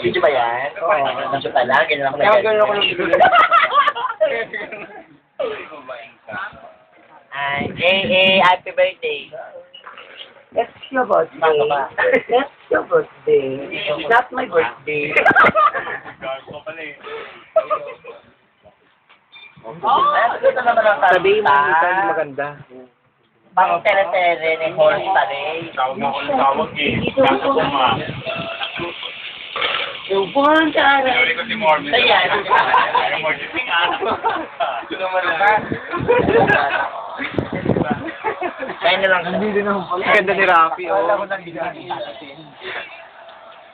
Video ba yan? Oo. Nasa pala, ganyan ako Kaya gano'n ako nag-video. Ay, happy birthday. It's your birthday. It's your birthday. It's not my birthday. Sabihin mo Ito maganda. Pang tere-tere ni Horse Palay. Tawag eh. Kaso po ma. Subon ka na. Sabi ko si Mormon. Ayan. Ayaw mo si Singano. Ito naman lang. Kaya na lang. Hindi din ako. Ang ganda ni Rafi, oh.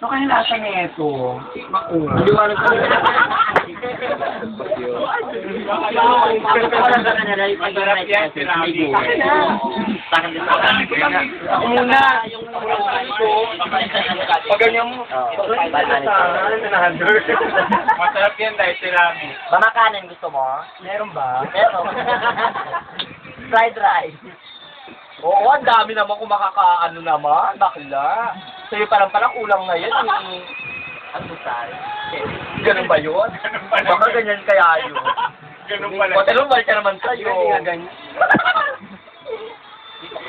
So, kaya nasa niya ito. Maliwanag ko. Masarap yan, si Rafi. Muna. Pag ganyan mo. Masarap yan dahil si Rafi. Mamakanin gusto mo? Meron ba? Meron. Fried rice. Oo, ang dami naman kung makakaano naman. Bakla. Sa'yo parang kulang na yan. Ang gusay. Ganun ba yun? Baka ganyan kaya yun. Ganun pala. O, talong balik ka naman sa'yo. Ganyan.